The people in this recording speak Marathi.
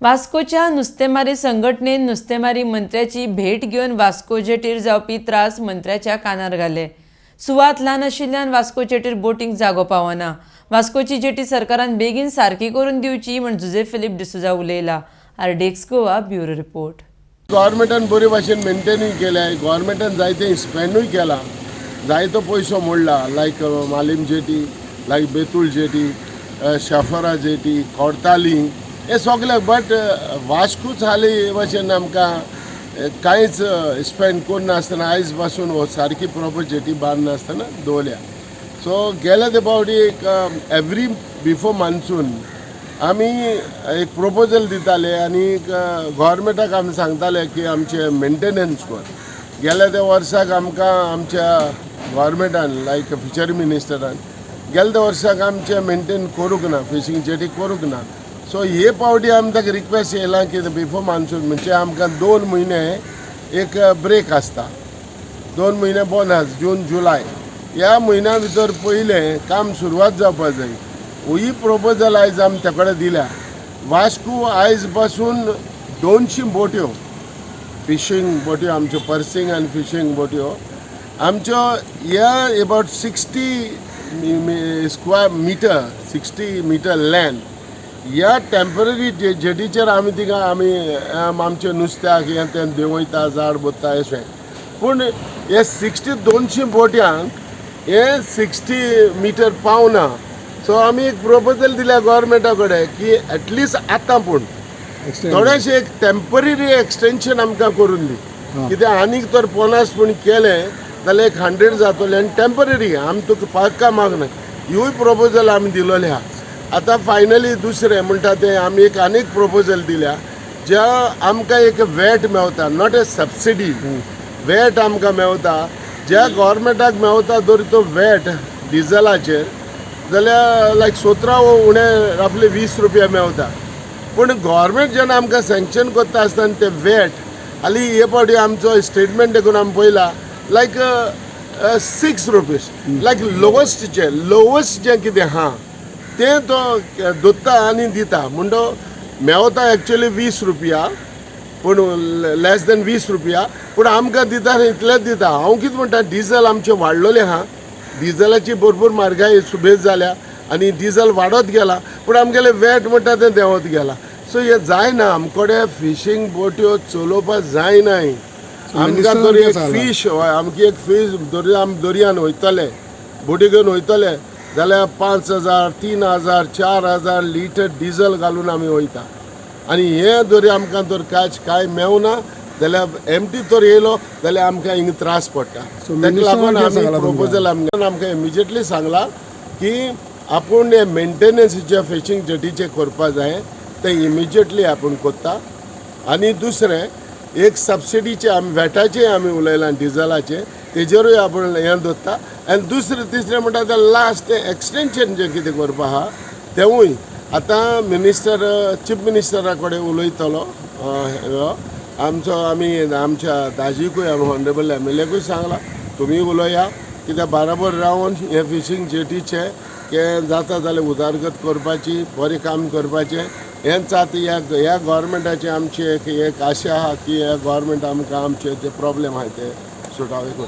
वास्कोच्या नुस्तेमारी संघटनेन नुस्तेमारी मंत्र्याची भेट घेवन वास्को जेटीर जावपी त्रास मंत्र्याच्या कानार घाले। सुवात ल्हान आशिल्ल्यान वास्को जेटीर बोटींक जागो पावना। वास्कोची जेटी सरकारान बेगीन सारकी करून दिवची म्हण जुजे फिलिप डिसुजा उलयला। RDXGOA bureau report. गव्हर्मेंटान बरे भाशेन मेंटेनूय केल्या, गव्हर्मेंटान जायते स्पेंडूय केला, जायतो पयसो मोडला, लायक मालीम जेटी, लायक बेतूल जेटी, शाफरा जेटी, कोर्ताली, हे सगळे। बट वास्कोच हाली हे भाशेन आमकां कांयच स्पेंड करून नासतना आयज पासून हो सारकी प्रॉपर जेटी बांद नासतना दवरल्या। सो गेले ते फावटी एक एवरी बिफोर मान्सून आमी एक प्रपोजल दिताले आनी गव्हर्मेंटाक आमी सांगताले की आमचे मेंटेनन्स कर। गेल्या त्या वर्साक आमकां आमच्या गव्हर्मेंटान लायक फिशरी मिनिस्टरान गेल्या त्या वर्साक आमचे मेंटेन करूंक ना, फिशींग जेटी करूंक ना। सो हे फावटी आमी ताका रिक्वेस्ट येयला की बिफोर मान्सून म्हणजे आमकां 2 म्हयने एक ब्रेक आसता, 2 म्हयने बंद आसा, जून जुलय ह्या म्हयन्या भितर पयले काम सुरवात जावपाक जाय। ही प्रपोजल आयज आमी ते कडेन दिल्या। वास्को आयज पासून 200 बोट्यो, फिशींग बोट्यो, आमच्यो पर्सिंग आनी फिशींग बोट्यो आमच्यो ह्या about 60 square metre, 60 metre land ह्या टेम्पररी जेटीचेर आमी तिका आमी आमचे नुस्त्याक हें तें देंवयता, झाड बोत्ता अशें। पूण हे 200 बोट्यांक हे 60 मिटर पावना। सो आमी एक प्रपोजल दिल्या गव्हर्मेंटा कडेन की एटलिस्ट आतां पूण थोडेशें एक टेम्पररी एक्सटेंशन आमकां करून दी, कित्याक आनीक तर 50 पूण केलें जाल्यार 100 जातले आनी टेम्पररी आमी तुका पक्का मागना। ह्योय प्रपोजल आमी दिलोले आहा। आतां फायनली दुसरें म्हणटा तें आमी एक आनीक प्रपोजल दिल्या, ज्या आमकां एक watt Mewat, not a subsidy, watt आमकां मेवता, ज्या गव्हर्मेंटाक मेवता जर तो वॅट डिझलाचेर जाल्यार लायक 17 उणे रफली 20 रुपया मेवता। पूण गव्हर्मेंट जेन्ना आमकां सँक्शन करता आसतना ते वॅट हाली हे फावटी आमचो स्टेटमेंट देखून आमी पळयला लायक 6 रुपीज, लायक लोवस्ट जें कितें आहा तें तो दोत्ता आनी दिता। म्हणटो मेवता एक्चुअली 20 रुपया, पूण लेस दॅन 20 रुपया, पूण आमकां दिता इतलेंच दिता। हांव कितें म्हणटा, डिझल आमचे वाडलोले आहा, डिझलाची भरपूर म्हारगाय सुबेज जाल्या आनी डिझल वाडत गेला, पूण आमगेले वॅट म्हणटा तें देंवत गेला। सो हे जायना, आमकडे फिशींग बोट्यो चलोवपाक जायनाय। आमकां तर एक फीश, आमची एक फीश आमी दर्यान वयतले, बोटी घेवन वयतले जाल्यार 5000, 3000, 4000 लिटर डिझल घालून आमी वयता आनी हे जरी आमकां तर कांय मेवना जाल्यार एमटी तर येयलो जाल्यार आमकां हिंग त्रास पडटा। ताका लागून आमी प्रपोजल आमकां इमिजिएटली सांगला की आपूण हे मेंटेनन्सीच्या फिशींग जेटीचे करपा जाय, ते इमिजिएटली आपूण कोत्ता। आनी दुसरें एक सबसिडीचे आमी वॅटाचे आमी उलयला, डिझलाचे तेजेरूय आपूण हें दवरता। आनी दुसरें तिसरें म्हणटा तें लास्ट एक्सटेंशन जें कितें करपा आहा तेंवूय आतां मिनिस्टर, चीफ मिनिस्टरा कडेन उलयतलो आमचो, आमी आमच्या दाजीकूय आमी ऑनरेबल MLAकूय सांगला तुमी उलया, कित्याक बराबर रावन हे फिशींग जेटीचे हें जाता जाल्यार उदारगत करपाची, बरें काम करपाचें हेंच आतां ह्या गव्हर्मेंटाचें आमचें एक आशा आहा की ह्या गव्हर्मेंट आमकां आमचे जे प्रॉब्लेम आहाय ते सुटावे करता।